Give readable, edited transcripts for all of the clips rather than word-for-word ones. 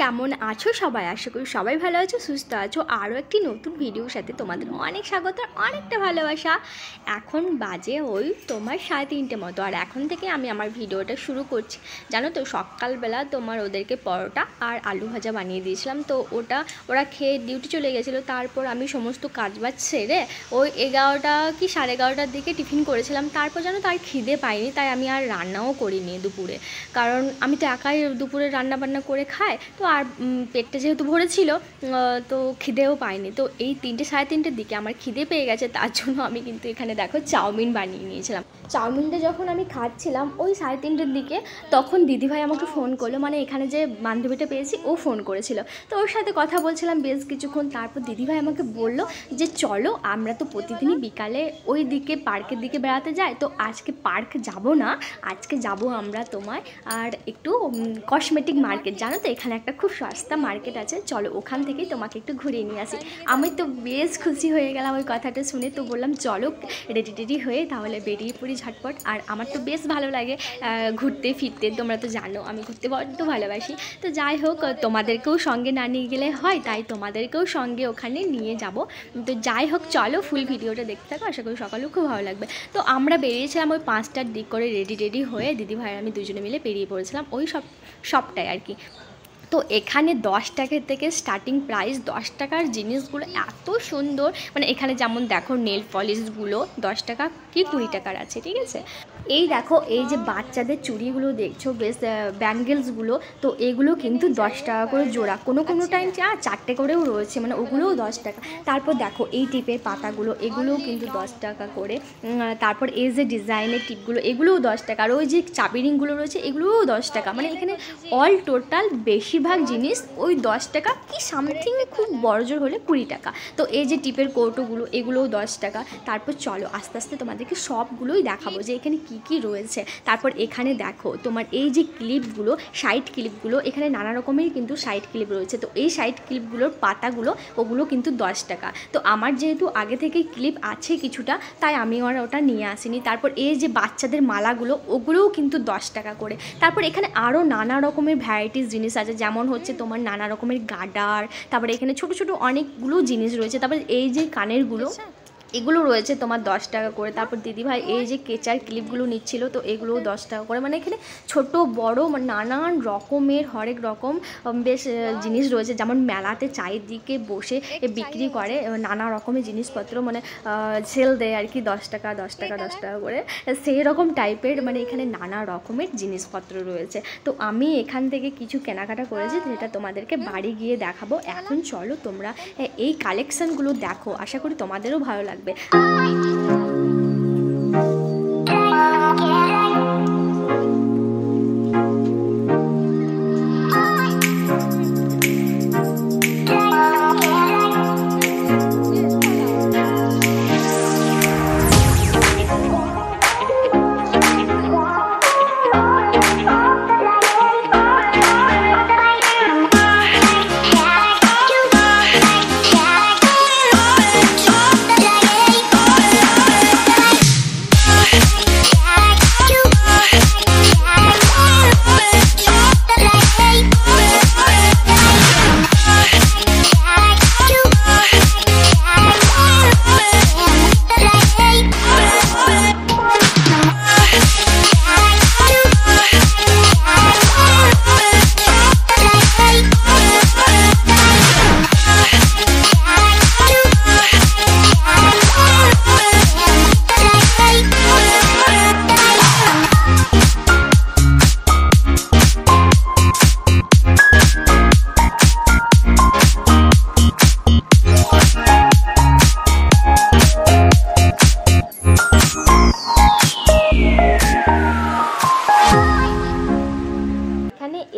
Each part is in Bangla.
কেমন আছো সবাই? আশা করি সবাই ভালো আছো, সুস্থ আছো। আরও একটি নতুন ভিডিওর সাথে তোমাদের অনেক স্বাগত, অনেকটা ভালোবাসা। এখন বাজে ওই তোমার 3:30 মতো, আর এখন থেকে আমি আমার ভিডিওটা শুরু করছি। জানো তো, সকালবেলা তোমার ওদেরকে পরোটা আর আলু ভাজা বানিয়ে দিয়েছিলাম, তো ওরা খেয়ে ডিউটি চলে গেছিলো। তারপর আমি সমস্ত কাজবাজ সেরে ওই 11টা কি 11:30টার দিকে টিফিন করেছিলাম। তারপর জানো তো আর খিদে পাইনি, তাই আমি আর রান্নাও করিনি দুপুরে, কারণ আমি তো একাই দুপুরে রান্না বান্না করে খাই, তো আর পেটটা যেহেতু ভরেছিল তো খিদেও পাইনি। তো এই 3টে 3:30টার দিকে আমার খিদে পেয়ে গেছে, তার জন্য আমি কিন্তু এখানে দেখো চাউমিন বানিয়ে নিয়েছিলাম। চাউমিনটা যখন আমি খাচ্ছিলাম ওই 3:30টার দিকে, তখন দিদিভাই আমাকে ফোন করলো, মানে এখানে যে বান্ধবীটা পেয়েছি ও ফোন করেছিল। তো ওর সাথে কথা বলছিলাম বেশ কিছুক্ষণ। তারপর দিদিভাই আমাকে বলল যে চলো, আমরা তো প্রতিদিনই বিকালে ওই দিকে পার্কের দিকে বেড়াতে যাই, তো আজকে পার্ক যাব না, আজকে যাব আমরা তোমার আর একটু কসমেটিক মার্কেট। জানো তো, এখানে একটা খুব সস্তা মার্কেট আছে, চলো ওখান থেকেই তোমাকে একটু ঘুরিয়ে নিয়ে আসি। আমি তো বেশ খুশি হয়ে গেলাম ওই কথাটা শুনে, তো বললাম চলো রেডি হয়ে তাহলে বেরিয়ে পড়ি ঝটপট। আর আমার তো বেশ ভালো লাগে ঘুরতে ফিরতে, তোমরা তো জানো আমি ঘুরতে বড্ড ভালোবাসি। তো যাই হোক, তোমাদেরকেও সঙ্গে না নিয়ে গেলে হয়, তাই তোমাদেরকেও সঙ্গে ওখানে নিয়ে যাব। তো যাই হোক, চলো ফুল ভিডিওটা দেখতে থাকো, আশা করি সকালেও খুব ভালো লাগবে। তো আমরা বেরিয়েছিলাম ওই 5টার দিক করে, রেডি হয়ে দিদিভাই আমি দুজনে মিলে বেরিয়ে পড়েছিলাম ওই সবটাই আর কি। তো এখানে 10 টাকা থেকে স্টার্টিং প্রাইস, 10 টাকার জিনিসগুলো এত সুন্দর, মানে এখানে যেমন দেখো নেল পলিশগুলো 10 টাকা কি 20 টাকার আছে, ঠিক আছে। এই দেখো, এই যে বাচ্চাদের চুড়িগুলো দেখছো, বেশ ব্যাঙ্গেলসগুলো, তো এগুলো কিন্তু 10 টাকা করে জোড়া, কোনো টাইম 4টে করেও রয়েছে, মানে ওগুলোও 10 টাকা। তারপর দেখো এই টিপের পাতাগুলো, এগুলোও কিন্তু 10 টাকা করে। তারপর এই যে ডিজাইনের টিপগুলো, এগুলোও 10 টাকা। আর ওই যে চাবি রিংগুলো রয়েছে, এগুলোও 10 টাকা। মানে এখানে অল টোটাল বেশিরভাগ জিনিস ওই 10 টাকা কি সামথিং, খুব বড়জোর হলে 20 টাকা। তো এই যে টিপের কৌটোগুলো, এগুলোও 10 টাকা। তারপর চলো আস্তে আস্তে তোমাদেরকে সবগুলোই দেখাবো যে এখানে কি রয়েছে। তারপর এখানে দেখো তোমার এই যে ক্লিপগুলো, সাইড ক্লিপগুলো, এখানে নানা রকমের কিন্তু সাইড ক্লিপ রয়েছে। তো এই সাইড ক্লিপগুলোর পাতাগুলো, ওগুলো কিন্তু 10 টাকা। তো আমার যেহেতু আগে থেকেই ক্লিপ আছে কিছুটা, তাই আমি আর ওটা নিয়ে আসিনি। তারপর এই যে বাচ্চাদের মালাগুলো, ওগুলোও কিন্তু 10 টাকা করে। তারপর এখানে আরও নানা রকমের ভ্যারাইটিস জিনিস আছে, যেমন হচ্ছে তোমার নানা রকমের গার্ডার, তারপরে এখানে ছোট অনেকগুলো জিনিস রয়েছে। তারপর এই যে কানেরগুলো, এগুলো রয়েছে তোমার 10 টাকা করে। তারপর দিদিভাই এই যে কেচার ক্লিপগুলো নিচ্ছিল, তো এগুলোও 10 টাকা করে। মানে এখানে ছোট বড় নানান রকমের হরেক রকম বেশ জিনিস রয়েছে, যেমন মেলাতে চারিদিকে বসে বিক্রি করে নানা রকমের জিনিসপত্র, মানে সেল দেয় আর কি, 10 টাকা করে, সেই রকম টাইপের। মানে এখানে নানা রকমের জিনিসপত্র রয়েছে। তো আমি এখান থেকে কিছু কেনাকাটা করেছি, যেটা তোমাদেরকে বাড়ি গিয়ে দেখাবো। এখন চলো তোমরা এই কালেকশানগুলো দেখো, আশা করি তোমাদেরও ভালো লাগবে।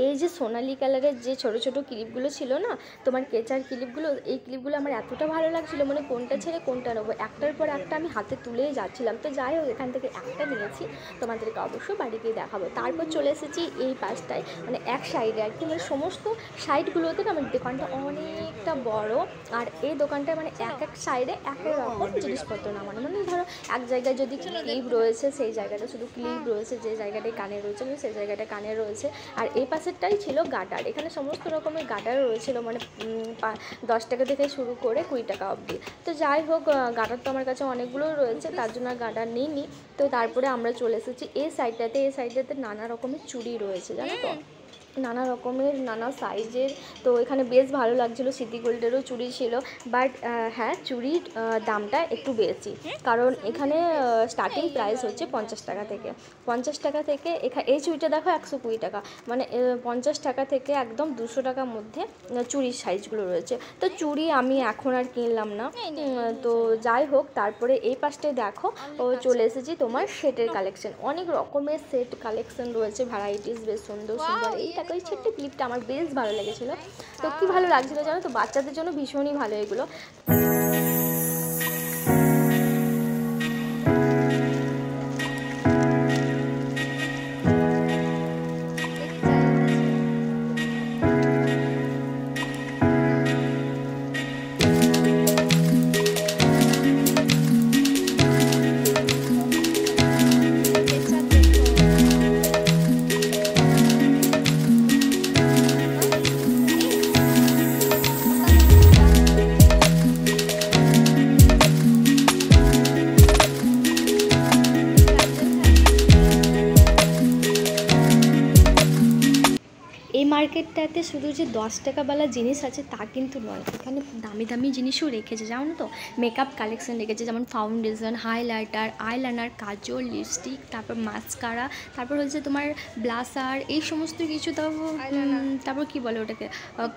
এই যে সোনালি কালারের যে ছোট ক্লিপগুলো ছিল না, তোমার কেচার ক্লিপগুলো, এই ক্লিপগুলো আমার এতটা ভালো লাগছিলো, মানে কোনটা ছেড়ে কোনটা নেবো, একটার পর একটা আমি হাতে তুলেই যাচ্ছিলাম। তো যাই হোক, এখান থেকে একটা নিয়েছি, তোমাদেরকে অবশ্যই বাড়ি গিয়ে দেখাবো। তারপর চলে এসেছি এই পাশটায়, মানে এক সাইডে আর কি, মানে সমস্ত সাইডগুলোতে না আমার দোকানটা অনেকটা বড়। আর এই দোকানটায় মানে এক সাইডে এক রকম জিনিসপত্র নামানো, মানে ধরো এক জায়গায় যদি ক্লিপ রয়েছে, সেই জায়গাটা শুধু ক্লিপ রয়েছে, যে জায়গাটায় কানে রয়েছে সেই জায়গাটায় কানে রয়েছে, আর এই পাশেরটাই ছিল গার্ডার, এখানে সমস্ত রকমের গার্ডার রয়েছিল, মানে 10 টাকা থেকে শুরু করে 20 টাকা অবধি। তো যাই হোক, গার্ডার তো আমার কাছে অনেকগুলো রয়েছে, তার জন্য আর গার্ডার নিইনি। তো তারপরে আমরা চলে এসেছি এই সাইডটাতে নানা রকমের চুড়ি রয়েছে, জানো তো, নানা রকমের নানা সাইজের। তো এখানে বেশ ভালো লাগছিলো, সিটি গোল্ডেরও চুড়ি ছিল, বাট হ্যাঁ চুড়ির দামটা একটু বেশি, কারণ এখানে স্টার্টিং প্রাইস হচ্ছে 50 টাকা থেকে। 50 টাকা থেকে এই চুড়িটা দেখো 120 টাকা, মানে 50 টাকা থেকে একদম 200 টাকার মধ্যে চুড়ির সাইজগুলো রয়েছে। তো চুড়ি আমি এখন আর কিনলাম না। তো যাই হোক, তারপরে এই পাশটায় দেখো চলে এসেছি তোমার সেটের কালেকশন, অনেক রকমের সেট কালেকশন রয়েছে, ভ্যারাইটিস বেশ সুন্দর সুন্দর। এইটা ওই ছোট্ট ক্লিপটা আমার বেশ ভালো লেগেছিলো। তো কী ভালো লাগছিলো জানো তো, বাচ্চাদের জন্য ভীষণই ভালো এগুলো। এই মার্কেটটাতে শুধু যে 10 টাকাওয়ালা জিনিস আছে তা কিন্তু নয়, এখানে দামি দামি জিনিসও রেখেছে, জানো তো। মেকআপ কালেকশন রেখেছে, যেমন ফাউন্ডেশন, হাইলাইটার, আইলাইনার, কাজল, লিপস্টিক, তারপর মাস্কারা, তারপর হচ্ছে তোমার ব্লাশার, এই সমস্ত কিছু। তারপর কি বলে ওটাকে,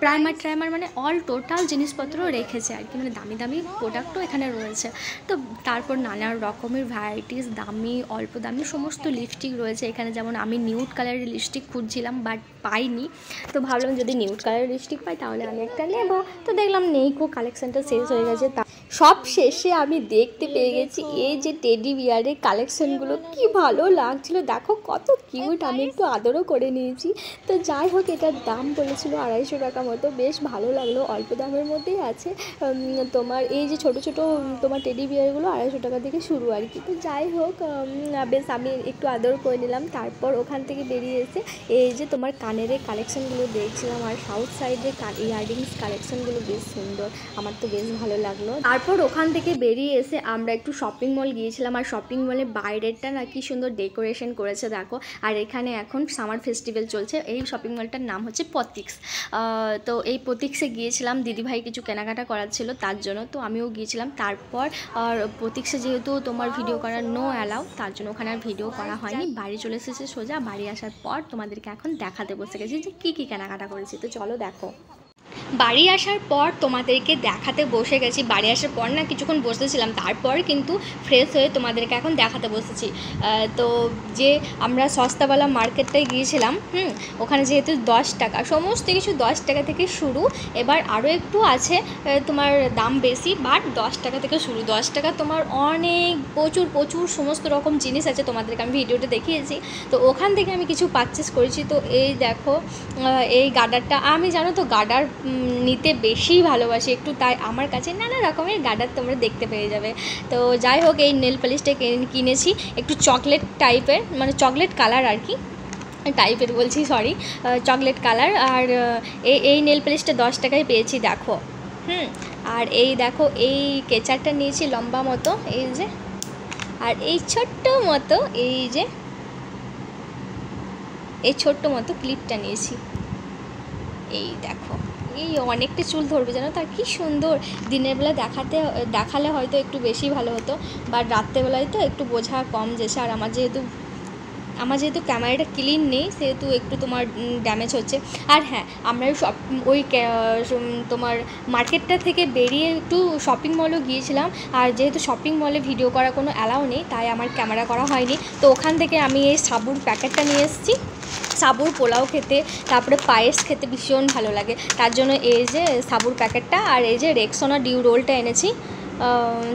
প্রাইমার, মানে অল টোটাল জিনিসপত্র রেখেছে আর কি, মানে দামি দামি প্রোডাক্টও এখানে রয়েছে। তো তারপর নানা রকমের ভ্যারাইটিস দামি অল্প দামি সমস্ত লিপস্টিক রয়েছে এখানে। যেমন আমি নিউড কালারের লিপস্টিক খুঁজছিলাম, বাট পাইনি। তো ভাবলাম যদি নিউড কালারের লিপস্টিক পাই তাহলে আমি একটা নেব। তো দেখলাম নেই, কালেকশানটা শেষ হয়ে গেছে। সব শেষে আমি দেখতে পেয়ে গেছি এই যে টেডি বিয়ারের কালেকশানগুলো, কি ভালো লাগছিল, দেখো কত কিউট। আমি একটু আদরও করে নিয়েছি। তো যাই হোক, এটার দাম বলেছিল 250 টাকা মতো, বেশ ভালো লাগলো, অল্প দামের মধ্যেই আছে। তোমার এই যে ছোট ছোট তোমার টেডি বিয়ারগুলো 250 টাকা থেকে শুরু আর কি। তো যাই হোক, বেশ আমি একটু আদর করে নিলাম। তারপর ওখান থেকে বেরিয়ে এসে এই যে তোমার কানের কালেকশানগুলো দেখছিলাম, আর সাউথ সাইডের ইয়াররিংস কালেকশানগুলো বেশ সুন্দর, আমার তো বেশ ভালো লাগলো। তারপর ওখান থেকে বেরিয়ে এসে আমরা একটু শপিং মল গিয়েছিলাম, আর শপিং মলের বাইরেরটা না কি সুন্দর ডেকোরেশন করেছে দেখো। আর এখানে এখন সামার ফেস্টিভ্যাল চলছে। এই শপিং মলটার নাম হচ্ছে প্রতীক্স। তো এই প্রতীক্সে গিয়েছিলাম, দিদিভাই কিছু কেনাকাটা করার ছিল তার জন্য, তো আমিও গিয়েছিলাম। তারপর আর প্রতীক্সে যেহেতু তোমার ভিডিও করার নো অ্যালাউ, তার জন্য ওখানে আর ভিডিও করা হয়নি। বাড়ি চলে এসেছে সোজা। বাড়ি আসার পর তোমাদেরকে এখন দেখাতে বসে গেছি যে কী কী কেনাকাটা করেছি। তো চলো দেখো। বাড়ি আসার পর তোমাদেরকে দেখাতে বসে গেছি। বাড়ি আসার পর না কিছুক্ষণ বসেছিলাম, তারপর কিন্তু ফ্রেশ হয়ে তোমাদেরকে এখন দেখাতে বসেছি। তো যে আমরা সস্তাওয়ালা মার্কেটটায় গিয়েছিলাম, ওখানে যেহেতু 10 টাকা, সমস্ত কিছু 10 টাকা থেকে শুরু। এবার আরও একটু আছে তোমার দাম বেশি, বাট 10 টাকা থেকে শুরু। 10 টাকা তোমার অনেক প্রচুর সমস্ত রকম জিনিস আছে, তোমাদেরকে আমি ভিডিওটা দেখিয়েছি। তো ওখান থেকে আমি কিছু পারচেস করেছি। তো এই দেখো, এই গার্ডারটা, আমি জানো তো গার্ডার নিতে বেশি ভালোবাসি একটু, তাই আমার কাছে নানা রকমের গার্ডার তোমরা দেখতে পেয়ে যাবে। তো যাই হোক, এই নেল পলিশটা কিনেছি একটু চকলেট টাইপের, মানে চকলেট কালার আর কি, টাইপের বলছি সরি, চকলেট কালার। আর এই নেল পলিশটা 10 টাকায় পেয়েছি দেখো। আর এই দেখো, এই কেচারটা নিয়েছি লম্বা মতো, এই যে। আর এই ছোট্ট মতো এই ছোট্ট মতো ক্লিপটা নিয়েছি, এই দেখো। এই অনেকটা চুল ধরবে জানো, তার কি সুন্দর। দিনের বেলা দেখালে হয়তো একটু বেশি ভালো হতো, বাট রাত্রেবেলায় তো একটু বোঝা কম যেছে। আর আমার যেহেতু ক্যামেরাটা ক্লিন নেই, সেহেতু একটু তোমার ড্যামেজ হচ্ছে। আর হ্যাঁ, আমরা তোমার মার্কেটটা থেকে বেরিয়ে একটু শপিং মলও গিয়েছিলাম। আর যেহেতু শপিং মলে ভিডিও করা কোনো অ্যালাউ নেই, তাই আমার ক্যামেরা করা হয়নি। তো ওখান থেকে আমি এই সাবুর প্যাকেটটা নিয়ে এসেছি। সাবুর পোলাও খেতে, তারপরে পায়েস খেতে ভীষণ ভালো লাগে, তার জন্য এই যে সাবুর প্যাকেটটা। আর এই যে রেক্সোনা ডিউ রোলটা এনেছি,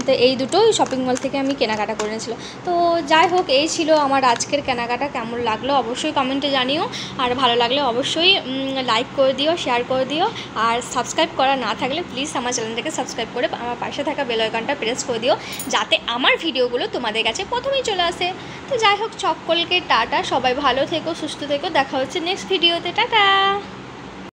তো এই দুটোই শপিং মল থেকে আমি কেনাকাটা করেছিলাম। তো যাই হোক, এই ছিল আমার আজকের কেনাকাটা। কেমন লাগলো অবশ্যই কমেন্টে জানিও, আর ভালো লাগলে অবশ্যই লাইক করে দিও, শেয়ার করে দিও, আর সাবস্ক্রাইব করা না থাকলে প্লিজ আমার চ্যানেলটাকে সাবস্ক্রাইব করে আমার পাশে থাকা বেল আইকনটা প্রেস করে দিও, যাতে আমার ভিডিওগুলো তোমাদের কাছে প্রথমেই চলে আসে। তো যাই হোক, সকলকে টাটা, সবাই ভালো থেকো, সুস্থ থেকো, দেখা হচ্ছে নেক্সট ভিডিওতে, টাটা।